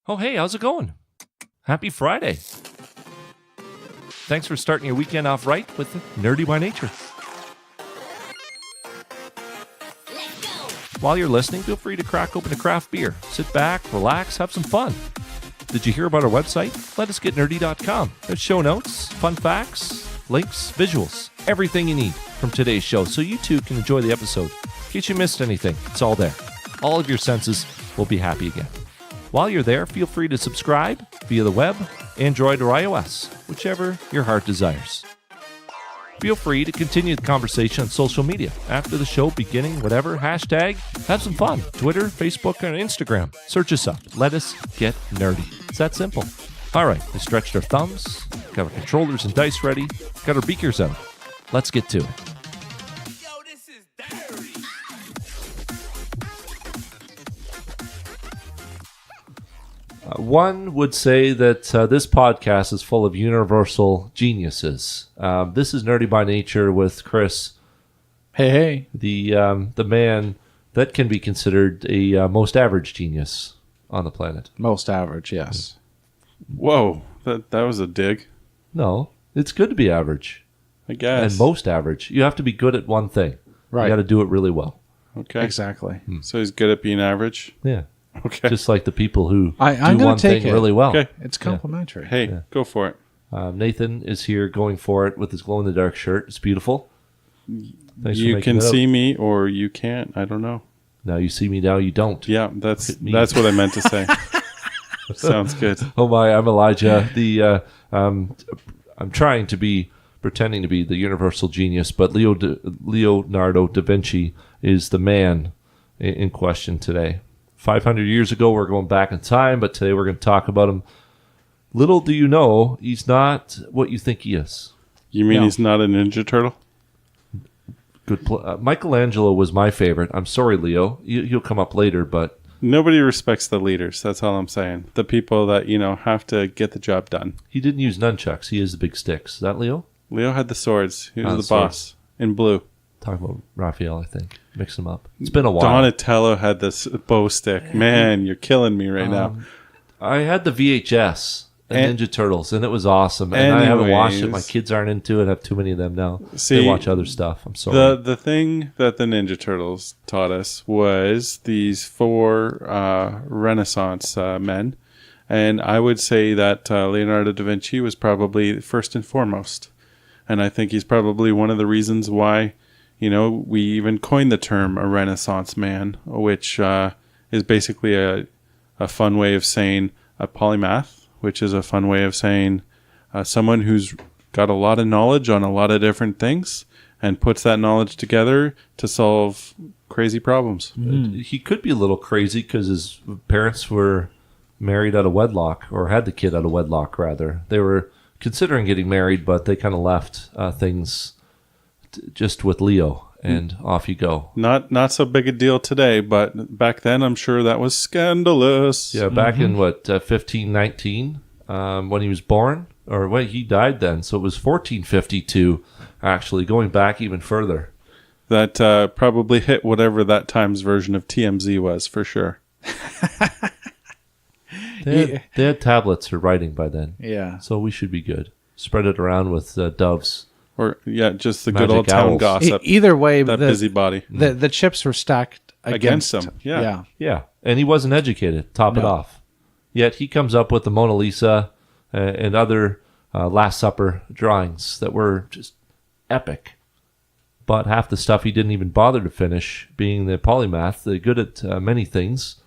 Oh, hey, how's it going? Happy Friday. Thanks for starting your weekend off right with Nerdy by Nature. While you're listening, feel free to crack open a craft beer. Sit back, relax, have some fun. Did you hear about our website? LetUsGetNerdy.com. There's show notes, fun facts, links, visuals, everything you need from today's show, so you too can enjoy the episode. In case you missed anything, it's all there. All of your senses will be happy again. While you're there, feel free to subscribe via the web, Android, or iOS, whichever your heart desires. Feel free to continue the conversation on social media. After the show, beginning, whatever, hashtag, have some fun. Twitter, Facebook, and Instagram. Search us up. Let us get nerdy. It's that simple. All right, we stretched our thumbs, got our controllers and dice ready, got our beakers out. Let's get to it. Yo, this is dirty. One would say that this podcast is full of universal geniuses. This is Nerdy by Nature with Chris. Hey. The man that can be considered a most average genius on the planet. Most average, yes. Whoa, that was a dig, No, it's good to be average. I guess. And most average. You have to be good at one thing. Right. You got to do it really well. Okay. Exactly. So he's good at being average. Yeah. Okay. Just like the people who I'm do gonna one take thing it. really well. Okay. It's complimentary. Hey, Yeah. go for it. Nathan is here going for it with his glow-in-the-dark shirt. It's beautiful. Thanks for You making can it up. see me or you can't. I don't know. Now you see me, now you don't. Yeah, that's at me. what I meant to say. Sounds good. Oh my, I'm Elijah. I'm pretending to be the universal genius, but Leonardo da Vinci is the man in question today. 500 years ago, we're going back in time, but today we're going to talk about him. Little do you know, he's not what you think he is. You mean No. he's not a Ninja Turtle? Good. Michelangelo was my favorite. I'm sorry, Leo. He'll come up later, but Nobody respects the leaders. That's all I'm saying. The people that, have to get the job done. he didn't use nunchucks. He used the big sticks. Is that Leo? Leo had the swords. He was the the swords. boss in blue. Talking about Raphael, I think. Mix them up. It's been a while. Donatello had this bow stick. Man, you're killing me right now. I had the VHS, the Ninja Turtles, and it was awesome. And I haven't watched it. My anyways. kids aren't into it. I have too many of them now. See, they watch other stuff. I'm sorry. The thing that the Ninja Turtles taught us was these four Renaissance men. And I would say that Leonardo da Vinci was probably first and foremost. And I think he's probably one of the reasons why, we even coined the term a Renaissance man, which is basically a fun way of saying a polymath, which is a fun way of saying someone who's got a lot of knowledge on a lot of different things and puts that knowledge together to solve crazy problems. He could be a little crazy because his parents were married out of wedlock, or had the kid out of wedlock, rather. They were considering getting married, but they kind of left things just with Leo, and off you go. Not so big a deal today, but back then I'm sure that was scandalous. Yeah, back in 1519, when he was born, or when he died then, so it was 1452, actually, going back even further. That probably hit whatever that time's version of TMZ was, for sure. They had tablets for writing by then, Yeah. so we should be good. Spread it around with doves. Or, just the Magic good old town owls. gossip. Either way, That busybody. the chips were stacked Against against him, yeah. Yeah. Yeah, and he wasn't educated, top it No. off. Yet he comes up with the Mona Lisa and other Last Supper drawings that were just epic. But half the stuff he didn't even bother to finish, being the polymath, they're good at many things.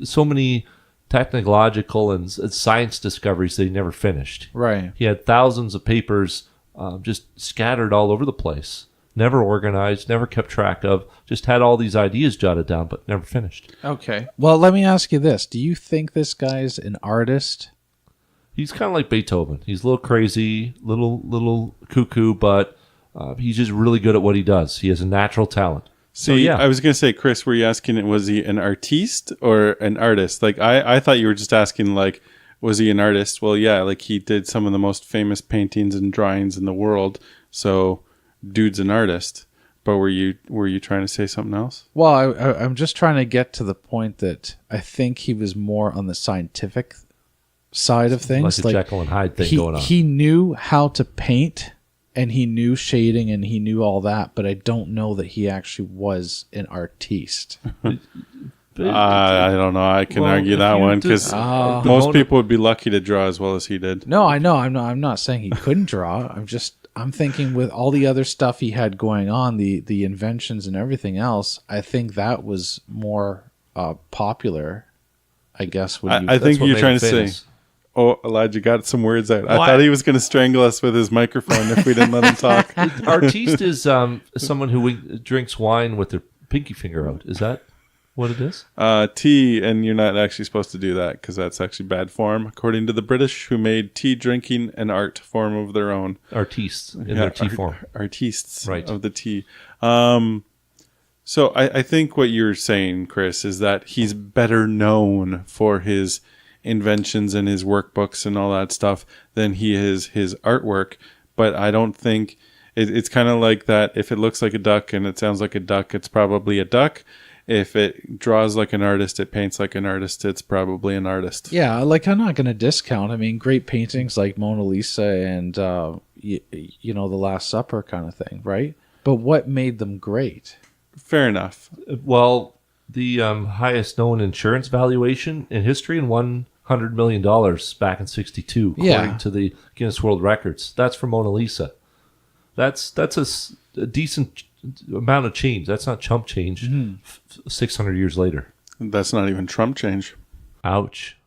So many technological and science discoveries that he never finished. Right. He had thousands of papers just scattered all over the place. Never organized, never kept track of, just had all these ideas jotted down, but never finished. Okay. Well, let me ask you this. Do you think this guy's an artist? He's kind of like Beethoven. He's a little crazy, little cuckoo, but he's just really good at what he does. He has a natural talent. See, yeah. I was going to say, Chris, were you asking, was he an artiste or an artist? Like, I thought you were just asking, like, was he an artist? Well, yeah, like he did some of the most famous paintings and drawings in the world. So, dude's an artist. But were you trying to say something else? Well, I'm just trying to get to the point that I think he was more on the scientific side of things. Like a Jekyll and Hyde thing going on. He knew how to paint, and he knew shading, and he knew all that, but I don't know that he actually was an artiste. I don't know. I can argue that one because most people would be lucky to draw as well as he did. No, I know. I'm not saying he couldn't draw. I'm thinking with all the other stuff he had going on, the inventions and everything else, I think that was more popular, I guess. I think you're trying to say, oh, Elijah got some words out. I thought he was going to strangle us with his microphone if we didn't let him talk. Artiste is someone who drinks wine with their pinky finger out. Is that what it is? Tea, and you're not actually supposed to do that because that's actually bad form, according to the British, who made tea drinking an art form of their own. Artistes in their tea form. Artistes right. of the tea. So I think what you're saying, Chris, is that he's better known for his inventions and his workbooks and all that stuff than he is his artwork. But I don't think it's kind of like that. If it looks like a duck and it sounds like a duck, it's probably a duck. If it draws like an artist, it paints like an artist, it's probably an artist. Yeah, like I'm not going to discount. I mean, great paintings like Mona Lisa and, The Last Supper kind of thing, right? But what made them great? Fair enough. Well, the highest known insurance valuation in history in $100 million back in 1962, according to the Guinness World Records. That's for Mona Lisa. That's a decent amount of change. That's not chump change 600 years later. That's not even Trump change. Ouch.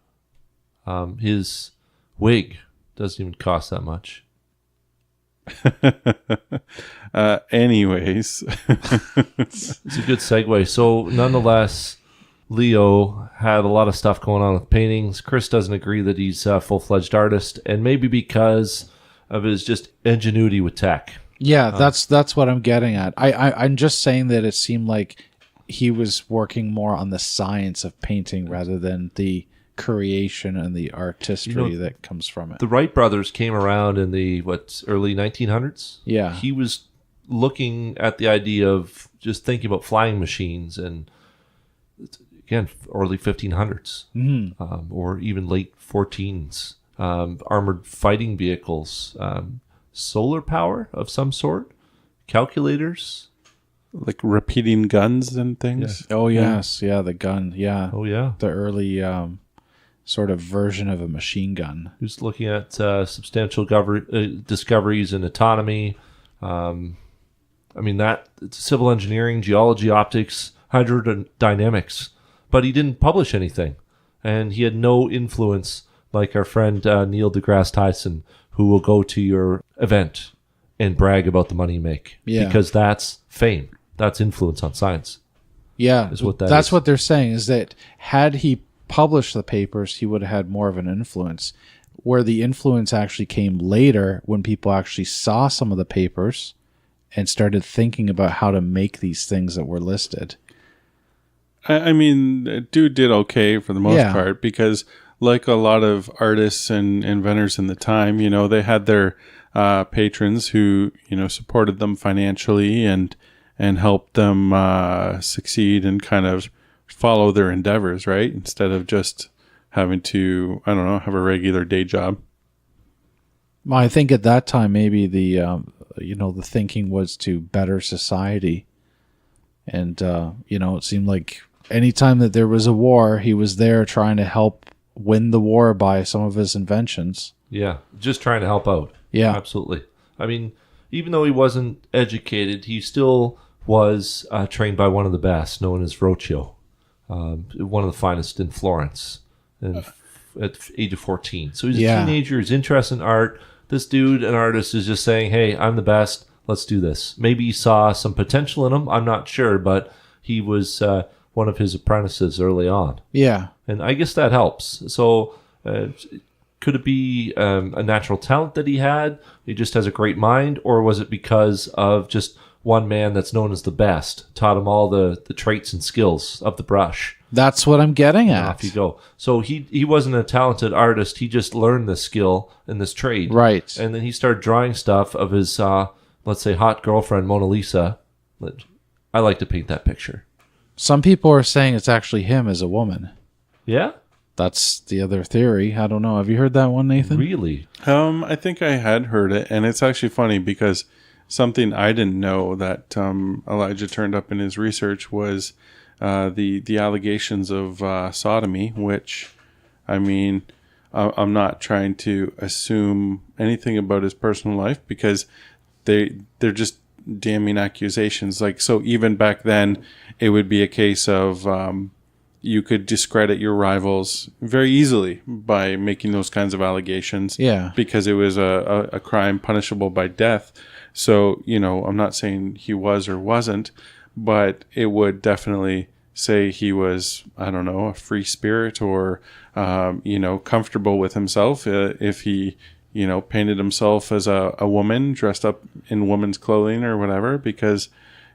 His wig doesn't even cost that much. Anyways. It's a good segue. So nonetheless, Leo had a lot of stuff going on with paintings. Chris doesn't agree that he's a full-fledged artist, and maybe because of his just ingenuity with tech. Yeah, that's what I'm getting at. I'm just saying that it seemed like he was working more on the science of painting rather than the creation and the artistry that comes from it. The Wright brothers came around in the early 1900s. Yeah, he was looking at the idea of just thinking about flying machines, and again, early 1500s or even late 14s, armored fighting vehicles. Solar power of some sort, calculators, like repeating guns and things. Yeah. Oh yes, yeah, the gun. Yeah. Oh yeah, the early sort of version of a machine gun. Who's looking at substantial discoveries in autonomy. I mean that civil engineering, geology, optics, hydrodynamics, but he didn't publish anything, and he had no influence like our friend Neil deGrasse Tyson, who will go to your event and brag about the money you make. Yeah. Because that's fame. That's influence on science. Yeah. Is what that's what they're saying, is that had he published the papers, he would have had more of an influence. Where the influence actually came later when people actually saw some of the papers and started thinking about how to make these things that were listed. I mean, dude did okay for the most part because like a lot of artists and inventors in the time, they had their patrons who, supported them financially and helped them succeed and kind of follow their endeavors, right? Instead of just having to, have a regular day job. Well, I think at that time, maybe the thinking was to better society. And, it seemed like anytime that there was a war, he was there trying to help win the war by some of his inventions. Yeah, just trying to help out. Yeah. Absolutely. I mean, even though he wasn't educated, he still was trained by one of the best, known as Verrocchio, one of the finest in Florence, at the age of 14. So he's a teenager, he's interested in art. This dude, an artist, is just saying, hey, I'm the best, let's do this. Maybe he saw some potential in him, I'm not sure, but he was one of his apprentices early on. Yeah. And I guess that helps. So could it be a natural talent that he had? He just has a great mind? Or was it because of just one man that's known as the best, taught him all the traits and skills of the brush? That's what I'm getting at. Off you go. So he wasn't a talented artist. He just learned this skill and this trade. Right. And then he started drawing stuff of his, let's say, hot girlfriend, Mona Lisa. I like to paint that picture. Some people are saying it's actually him as a woman. Yeah? That's the other theory. I don't know. Have you heard that one, Nathan? Really? I think I had heard it, and it's actually funny because something I didn't know that Elijah turned up in his research was the allegations of sodomy, which, I mean, I'm not trying to assume anything about his personal life because they're just damning accusations. Like, so even back then, it would be a case of you could discredit your rivals very easily by making those kinds of allegations. Yeah. Because it was a crime punishable by death. So, I'm not saying he was or wasn't, but it would definitely say he was, I don't know, a free spirit or, comfortable with himself if he, painted himself as a woman dressed up in woman's clothing or whatever, because,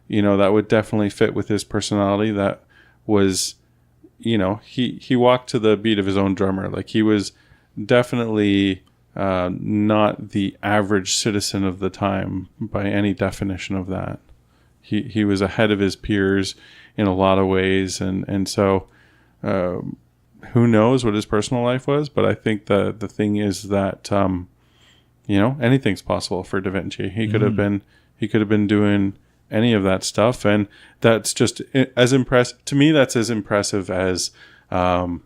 that would definitely fit with his personality. That was, he walked to the beat of his own drummer. Like, he was definitely not the average citizen of the time by any definition of that. He was ahead of his peers in a lot of ways, and so who knows what his personal life was, but I think the thing is that anything's possible for Da Vinci. He could have been doing any of that stuff, and that's just as impressive to me. That's as impressive as building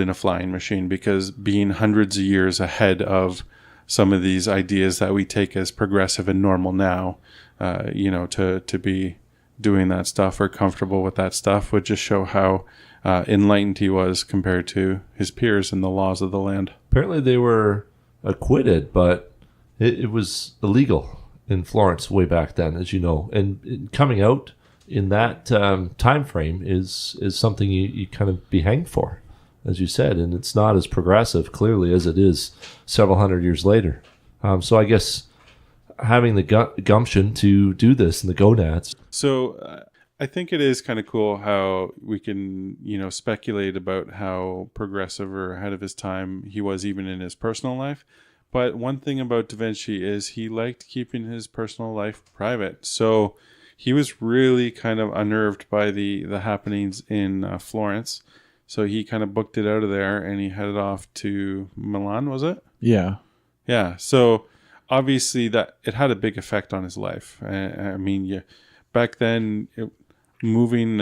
a flying machine, because being hundreds of years ahead of some of these ideas that we take as progressive and normal now, to be doing that stuff or comfortable with that stuff would just show how enlightened he was compared to his peers in the laws of the land. Apparently they were acquitted, but it was illegal in Florence way back then, as you know. And coming out in that time frame is something you kind of be hanged for, as you said. And it's not as progressive, clearly, as it is several hundred years later. So I guess having the gumption to do this and the gonads. So I think it is kind of cool how we can, speculate about how progressive or ahead of his time he was even in his personal life. But one thing about Da Vinci is he liked keeping his personal life private. So he was really kind of unnerved by the happenings in Florence. So he kind of booked it out of there and he headed off to Milan, was it? Yeah. Yeah. So obviously that it had a big effect on his life. I mean, back then, moving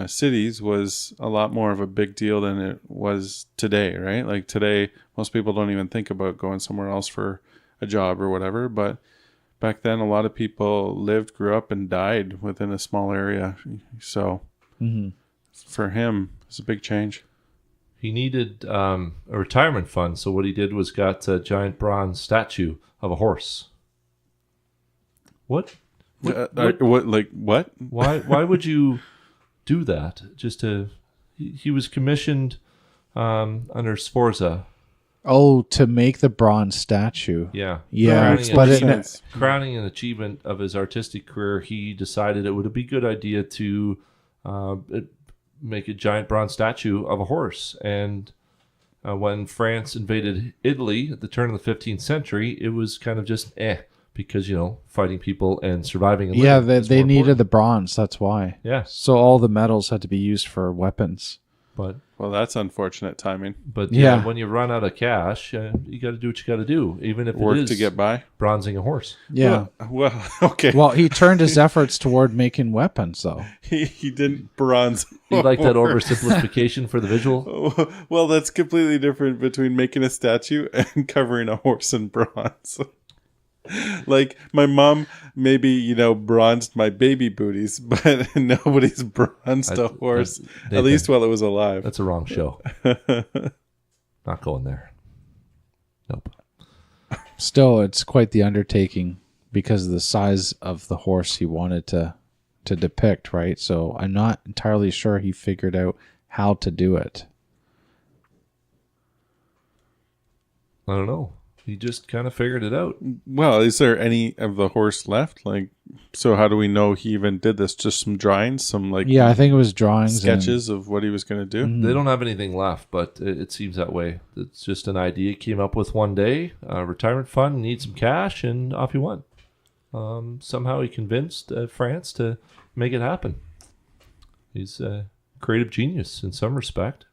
cities was a lot more of a big deal than it was today, right? Like today, most people don't even think about going somewhere else for a job or whatever. But back then, a lot of people lived, grew up, and died within a small area. So for him, it's a big change. He needed a retirement fund, so what he did was got a giant bronze statue of a horse. What? What? Like what? Why would you do that? He was commissioned under Sforza. Oh, to make the bronze statue. Yeah. Yeah, Crowning an achievement of his artistic career, he decided it would be a good idea to make a giant bronze statue of a horse. And when France invaded Italy at the turn of the 15th century, it was kind of just because, fighting people and surviving. And yeah, they needed the bronze. That's why. Yeah. So all the metals had to be used for weapons. Well, that's unfortunate timing. But yeah, when you run out of cash, you got to do what you got to do, even if Work it is to get by. bronzing a horse. Yeah. Well, okay. Well, he turned his efforts toward making weapons, though. He didn't bronze. You like that oversimplification for the visual? Well, that's completely different between making a statue and covering a horse in bronze. Like my mom maybe bronzed my baby booties, but nobody's bronzed a horse, at least while it was alive. That's a wrong show. Not going there. Nope. Still, it's quite the undertaking because of the size of the horse he wanted to depict, right? So I'm not entirely sure he figured out how to do it. I don't know. He just kind of figured it out. Well, is there any of the horse left? Like, so how do we know he even did this? Just some drawings, I think it was drawings, sketches of what he was going to do. They don't have anything left, but it seems that way. It's just an idea he came up with one day. Retirement fund, need some cash, and off he went. somehow he convinced France to make it happen. He's a creative genius in some respect.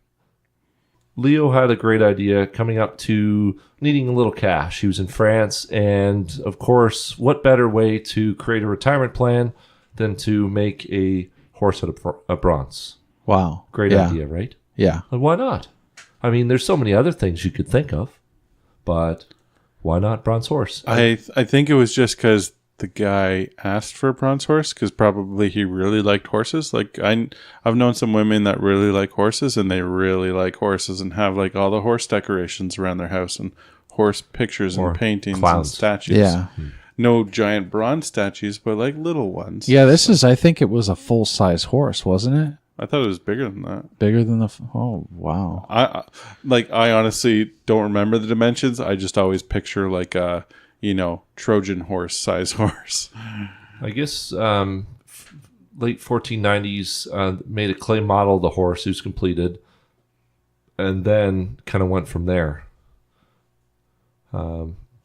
Leo had a great idea coming up to needing a little cash. He was in France, and of course, what better way to create a retirement plan than to make a horse out of bronze? Wow. Great idea, right? Yeah. And why not? I mean, there's so many other things you could think of, but why not bronze horse? I think it was just because the guy asked for a bronze horse, because probably he really liked horses. Like I've known some women that really like horses, and they really like horses and have like all the horse decorations around their house and horse pictures Or and paintings clowns. and statues. Yeah. No giant bronze statues, but like little ones. Yeah, I think it was a full-size horse, wasn't it? I thought it was bigger than that. Bigger than oh, wow. I honestly don't remember the dimensions. I just always picture like a, Trojan horse size horse. I guess late 1490s made a clay model of the horse who's completed, and then kind of went from there.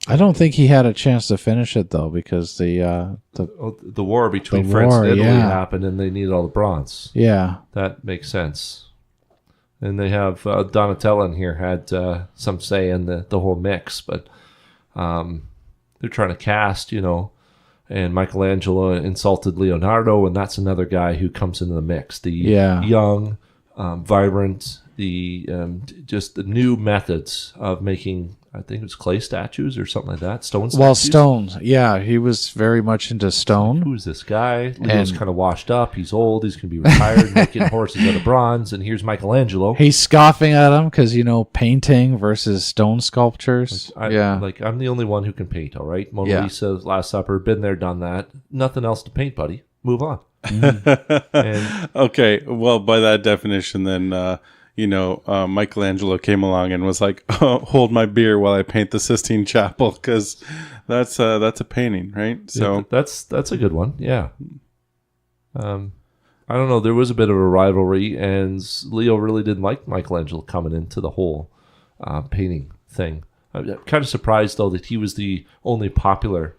I don't think he had a chance to finish it though, because The war between The France war, and Italy yeah. happened, and they needed all the bronze. yeah. That makes sense. And they have Donatello in here had some say in the whole mix, but they're trying to cast, and Michelangelo insulted Leonardo, and that's another guy who comes into the mix. The young, vibrant, just the new methods of making, I think it was clay statues or something like that, stone statues. Well, stones. Yeah, he was very much into stone. Who's this guy? Leo's kind of washed up. He's old. He's going to be retired, making horses out of bronze. And here's Michelangelo. He's scoffing at him because, painting versus stone sculptures. I'm the only one who can paint, all right? Mona Lisa, Last Supper, been there, done that. Nothing else to paint, buddy. Move on. And Okay, well, by that definition, then, Michelangelo came along and was like, oh, hold my beer while I paint the Sistine Chapel, because that's a painting, right? So that's a good one, yeah. I don't know. There was a bit of a rivalry, and Leo really didn't like Michelangelo coming into the whole painting thing. I'm kind of surprised, though, that he was the only popular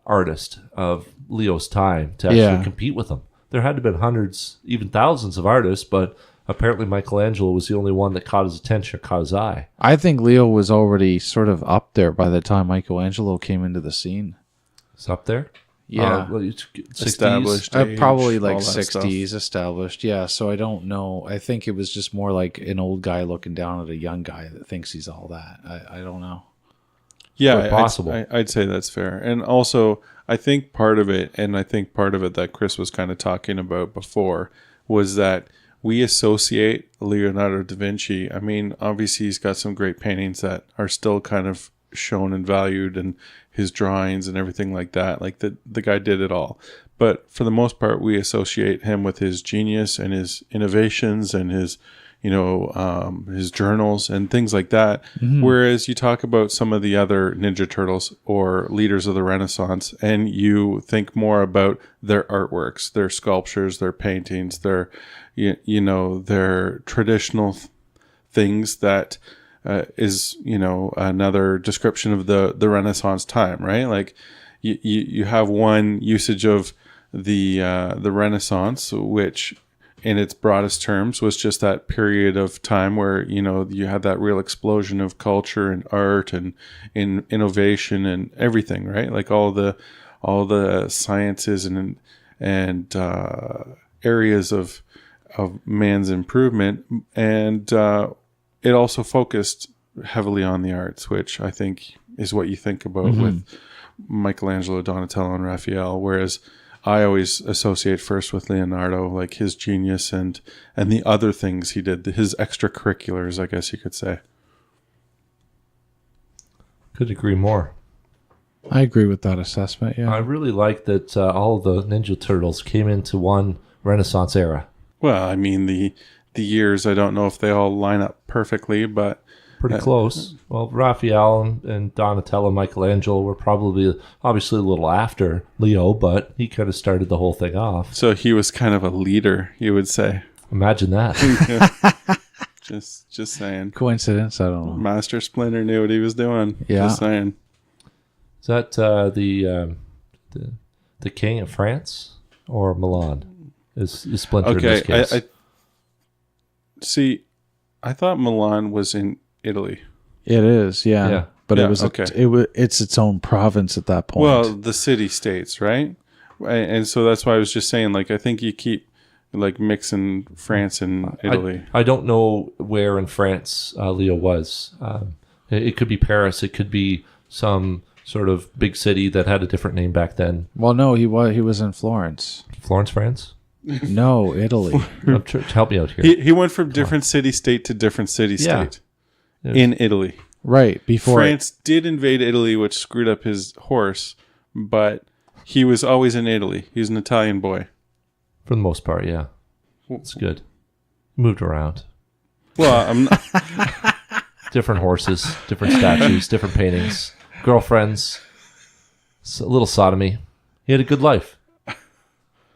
artist of Leo's time to actually compete with him. There had to have been hundreds, even thousands of artists, but apparently Michelangelo was the only one that caught his attention, or caught his eye. I think Leo was already sort of up there by the time Michelangelo came into the scene. It's up there? Yeah. 60s? established age, Probably like all that 60s stuff. established. Yeah, so I don't know. I think it was just more like an old guy looking down at a young guy that thinks he's all that. I don't know. Yeah, Quite possible. I'd say that's fair. And also, I think part of it that Chris was kind of talking about before, was that we associate Leonardo da Vinci. I mean, obviously he's got some great paintings that are still kind of shown and valued, and his drawings and everything like that. Like the guy did it all. But for the most part, we associate him with his genius and his innovations and his journals and things like that. Mm-hmm. Whereas you talk about some of the other Ninja Turtles or leaders of the Renaissance, and you think more about their artworks, their sculptures, their paintings, their their traditional things that is another description of the Renaissance time, right? Like you have one usage of the Renaissance, which in its broadest terms was just that period of time where you had that real explosion of culture and art and in innovation and everything, right? Like all the sciences and areas of man's improvement, and it also focused heavily on the arts, which I think is what you think about with Michelangelo, Donatello, and Raphael, whereas I always associate first with Leonardo, like his genius and the other things he did, his extracurriculars, I guess you could say. Could agree more. I agree with that assessment, yeah. I really like that all of the Ninja Turtles came into one Renaissance era. Well, I mean, the years, I don't know if they all line up perfectly, but pretty close. Well, Raphael and Donatello, Michelangelo were probably obviously a little after Leo, but he kind of started the whole thing off. So he was kind of a leader, you would say. Imagine that. Just saying. Coincidence? I don't know. Master Splinter knew what he was doing. Yeah. Just saying. Is that the the king of France or Milan is Splinter in this Okay, case. I see. I thought Milan was in Italy. It is, yeah. Yeah. But Yeah, it was okay. it's its own province at that point. Well, the city states, right? And so that's why I was just saying, like, I think you keep like mixing France and Italy. I don't know where in France Leo was. It could be Paris. It could be some sort of big city that had a different name back then. Well, no, he was in Florence. Florence, France? No, Italy. Help me out here. He went from different city state to different city Yeah. state in Italy. Right, before France did invade Italy, which screwed up his horse, but he was always in Italy. He was an Italian boy. For the most part, yeah. It's good. Moved around. Well, I'm not, Different horses, different statues, different paintings, girlfriends, a little sodomy. He had a good life.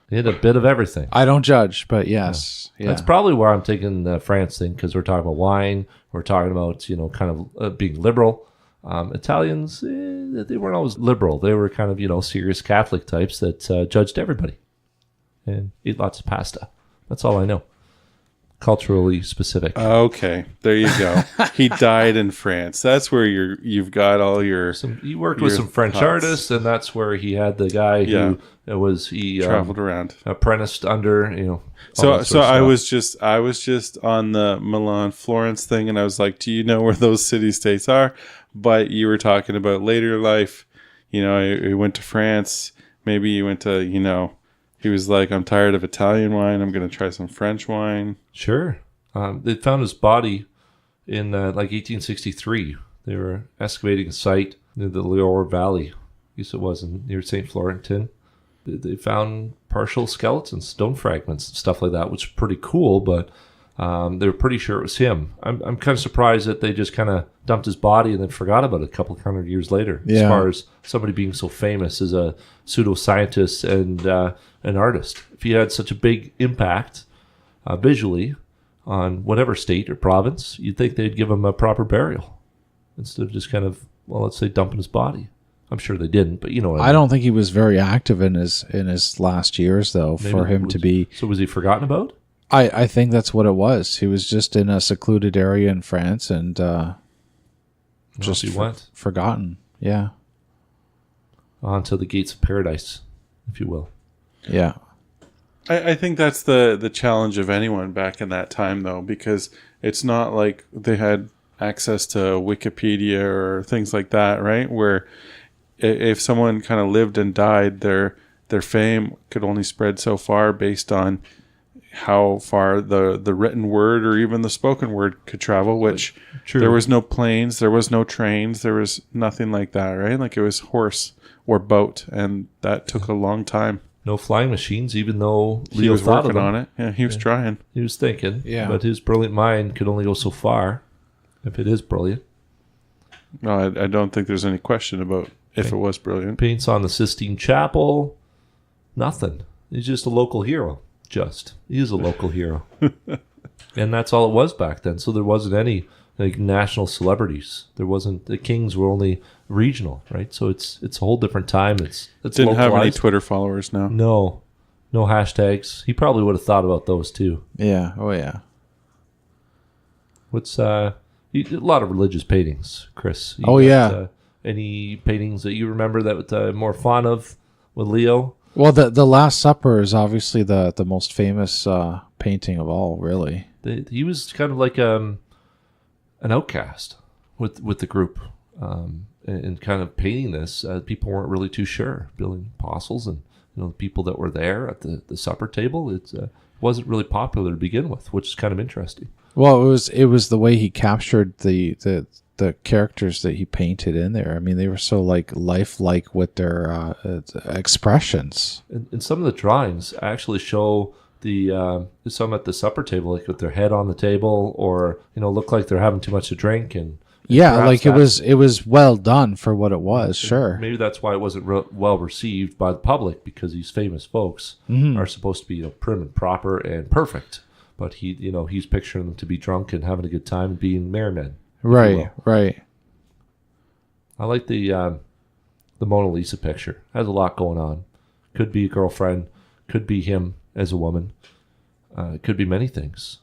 He had a bit of everything. I don't judge, but yes. Yeah. That's probably where I'm taking the France thing, because we're talking about wine. We're talking about, kind of being liberal. Italians, they weren't always liberal. They were kind of, serious Catholic types that judged everybody and ate lots of pasta. That's all I know. Culturally specific. okay, there you go. He died in France. That's where you've got all your He worked with your some French thoughts. artists, and that's where he had the guy who he traveled around. apprenticed under. all So that sort of stuff. I was just on the Milan Florence thing, and I was like, do you know where those city states are? But you were talking about later life. He went to France. Maybe he went to he was like, I'm tired of Italian wine. I'm going to try some French wine. Sure. They found his body in 1863. They were excavating a site near the Loire Valley. I guess it was near St. Florentin. They found partial skeletons, stone fragments, and stuff like that, which is pretty cool, but they were pretty sure it was him. I'm kind of surprised that they just kind of dumped his body and then forgot about it a couple hundred years later. Yeah. As far as somebody being so famous as a pseudoscientist and an artist. If he had such a big impact visually on whatever state or province, you'd think they'd give him a proper burial instead of just kind of, let's say, dumping his body. I'm sure they didn't, but you know what I don't think he was very active in his last years, though, Maybe for him was- to be. So was he forgotten about? I think that's what it was. He was just in a secluded area in France and just he went forgotten. Yeah. onto the gates of paradise, if you will. Yeah. I think that's the challenge of anyone back in that time, though, because it's not like they had access to Wikipedia or things like that, right? Where if someone kind of lived and died, their fame could only spread so far based on how far the written word or even the spoken word could travel, which True. there was no planes, there was no trains, there was nothing like that, right? Like it was horse or boat, and that took a long time. No flying machines, even though He Leo was thought of working them. on it. Yeah, he was trying. He was thinking, Yeah. but his brilliant mind could only go so far, if it is brilliant. No, I don't think there's any question about if it was brilliant. Paints on the Sistine Chapel, nothing. He's just a local hero. He is a local hero. And that's all it was back then. So there wasn't any national celebrities. The kings were only regional, right? So it's a whole different time. It's Didn't have any localized. Twitter followers now. No hashtags. He probably would have thought about those too. Yeah. Oh, yeah. What's a lot of religious paintings, Chris? You Oh, got, yeah. Any paintings that you remember that more fond of with Leo? Well, the Last Supper is obviously the most famous painting of all, really. He was kind of like an outcast with the group, and kind of painting this. People weren't really too sure. Building apostles and the people that were there at the supper table. It wasn't really popular to begin with, which is kind of interesting. Well, it was the way he captured the characters that he painted in there. I mean, they were so lifelike with their expressions. And some of the drawings actually show some at the supper table, like with their head on the table, or look like they're having too much to drink. And Yeah, perhaps like it was well done for what it was. Sure. Maybe that's why it wasn't well received by the public, because these famous folks are supposed to be prim and proper and perfect, but he's picturing them to be drunk and having a good time and being merrymen. Right. Right. I like the the Mona Lisa picture. Has a lot going on. Could be a girlfriend. Could be him as a woman. It could be many things.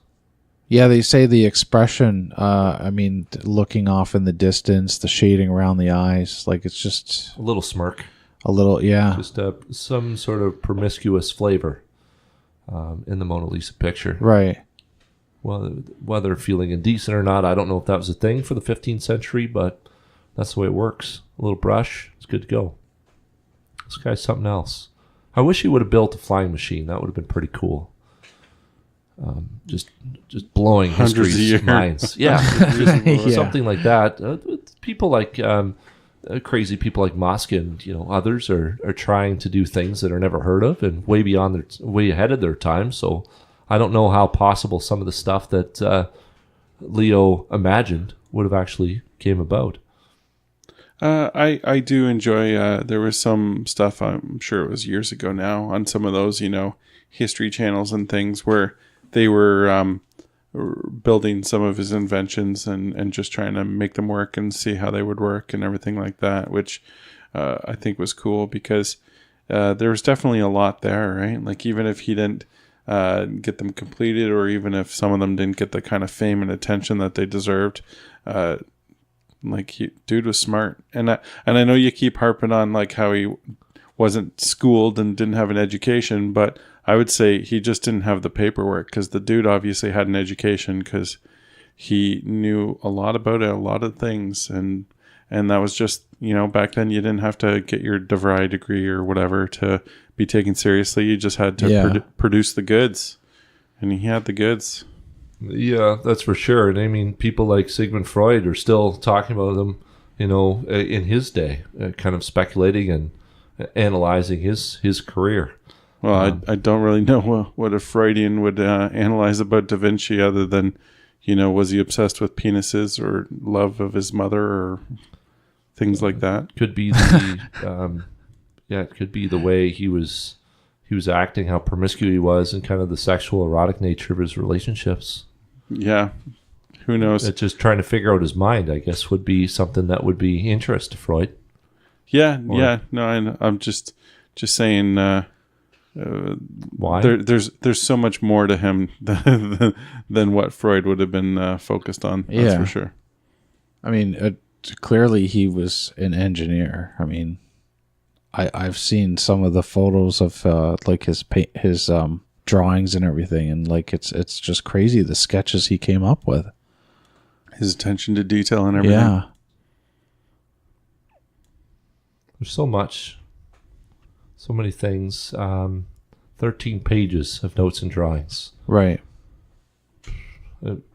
Yeah, they say the expression, looking off in the distance, the shading around the eyes, like it's just A little smirk. a little, yeah. Just some sort of promiscuous flavor in the Mona Lisa picture. Right. Well, whether feeling indecent or not, I don't know if that was a thing for the 15th century, but that's the way it works. A little brush, it's good to go. This guy's something else. I wish he would have built a flying machine. That would have been pretty cool. Just blowing Hundreds of history's years. minds. Yeah, just Yeah. something like that. People like crazy people like Musk and others are trying to do things that are never heard of and way ahead of their time. So I don't know how possible some of the stuff that Leo imagined would have actually came about. I do enjoy, there was some stuff, I'm sure it was years ago now, on some of those, history channels and things where they were building some of his inventions and just trying to make them work and see how they would work and everything like that, which I think was cool because there was definitely a lot there, right? Like even if he didn't get them completed, or even if some of them didn't get the kind of fame and attention that they deserved, dude was smart. And I know you keep harping on like how he wasn't schooled and didn't have an education, but I would say he just didn't have the paperwork, because the dude obviously had an education because he knew a lot about it, a lot of things. And that was just, back then you didn't have to get your DeVry degree or whatever to be taken seriously. You just had to produce the goods, and he had the goods. Yeah, that's for sure. And I mean, people like Sigmund Freud are still talking about him, in his day, kind of speculating and analyzing his career. Well, I don't really know what a Freudian would analyze about Divinci other than, was he obsessed with penises or love of his mother or things like that? Could be the it could be the way he was acting, how promiscuous he was, and kind of the sexual erotic nature of his relationships. Yeah, who knows? It's just trying to figure out his mind, I guess, would be something that would be interest to Freud. Yeah. No, I'm just saying. Why? There's so much more to him than what Freud would have been focused on. That's for sure. I mean, clearly he was an engineer. I mean, I've seen some of the photos of like his drawings and everything, and like it's just crazy the sketches he came up with. His attention to detail and everything. Yeah. There's so much. So many things. 13 pages of notes and drawings. Right.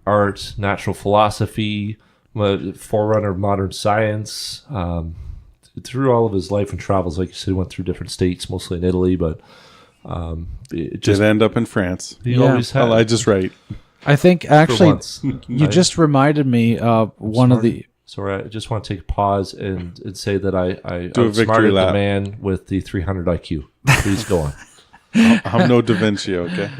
Art, natural philosophy, forerunner of modern science. Through all of his life and travels, like you said, he went through different states, mostly in Italy, but it just did end up in France. He always had. I just right. I think actually once. you just reminded me of one of the... Sorry, I just want to take a pause and say that I Do a victory outsmarted lap. the man with the 300 IQ. Please go on. I'm no Da Vinci, okay?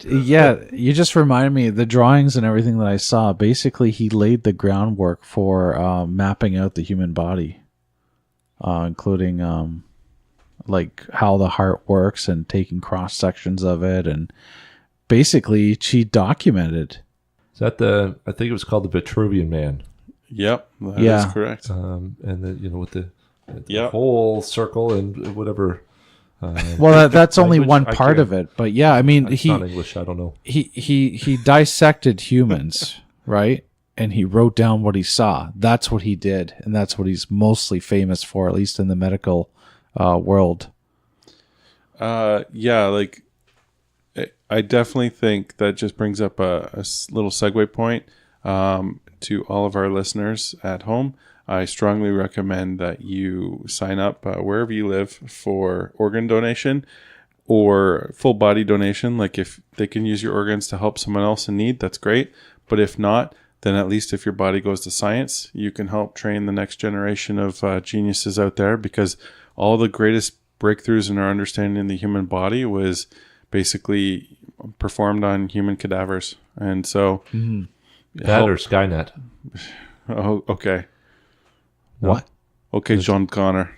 Yeah, you just reminded me of the drawings and everything that I saw. Basically, he laid the groundwork for mapping out the human body, including like how the heart works and taking cross sections of it, and basically she documented. Is that I think it was called the Vitruvian Man. Yep, that is correct. And then with the Yep. whole circle and whatever. Well, that's only language, one I part can't- of it, but yeah, I mean, It's not English. I don't know. he dissected humans, right? And he wrote down what he saw. That's what he did, and that's what he's mostly famous for, at least in the medical world. Yeah, like I definitely think that just brings up a little segue point to all of our listeners at home. I strongly recommend that you sign up wherever you live for organ donation or full body donation. Like if they can use your organs to help someone else in need, that's great. But if not, then at least if your body goes to science, you can help train the next generation of geniuses out there, because all the greatest breakthroughs in our understanding of the human body was basically performed on human cadavers. And so That or Skynet. oh, okay. No? What? Okay, John Connor.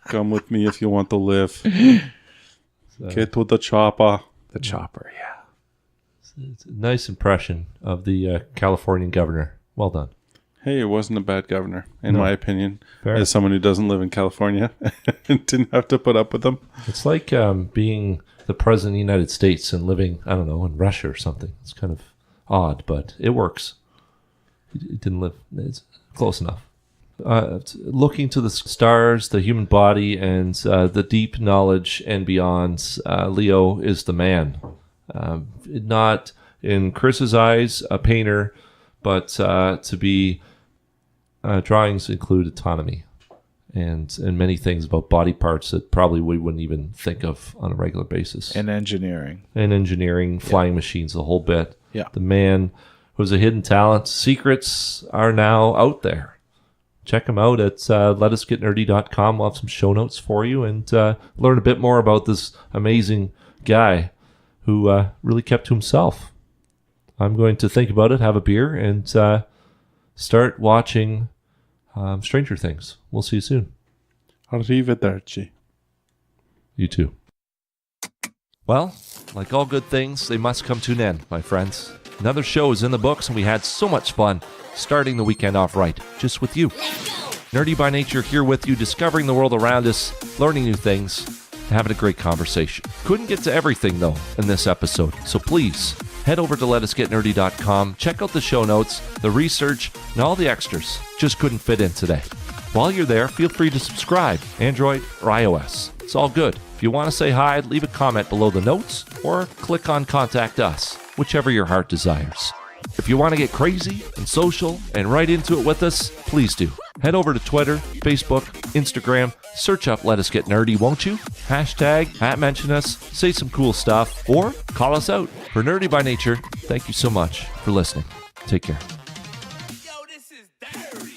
Come with me if you want to live. Get to the chopper. The chopper, yeah. It's a nice impression of the Californian governor. Well done. Hey, it wasn't a bad governor, in my opinion. Fair. As someone who doesn't live in California and didn't have to put up with them. It's like being the president of the United States and living, I don't know, in Russia or something. It's kind of odd, but it works. He didn't live. It's close enough. Looking to the stars, the human body, and the deep knowledge and beyond, Leo is the man. Not in Chris's eyes, a painter, but to be drawings include autonomy and many things about body parts that probably we wouldn't even think of on a regular basis. And engineering. Flying machines, the whole bit. Yeah. The man who's a hidden talent. Secrets are now out there. Check them out at letusgetnerdy.com. We'll have some show notes for you and learn a bit more about this amazing guy who really kept to himself. I'm going to think about it, have a beer, and start watching Stranger Things. We'll see you soon. Arrivederci. You too. Well, like all good things, they must come to an end, my friends. Another show is in the books, and we had so much fun starting the weekend off right, just with you. Nerdy by nature here with you, discovering the world around us, learning new things, and having a great conversation. Couldn't get to everything, though, in this episode, so please head over to letusgetnerdy.com, check out the show notes, the research, and all the extras. Just couldn't fit in today. While you're there, feel free to subscribe, Android or iOS. It's all good. If you want to say hi, leave a comment below the notes or click on Contact Us, whichever your heart desires. If you want to get crazy and social and right into it with us, please do. Head over to Twitter, Facebook, Instagram, search up Let Us Get Nerdy, won't you? Hashtag, @mention us, say some cool stuff, or call us out. For Nerdy by Nature, thank you so much for listening. Take care. Yo, this is dirty.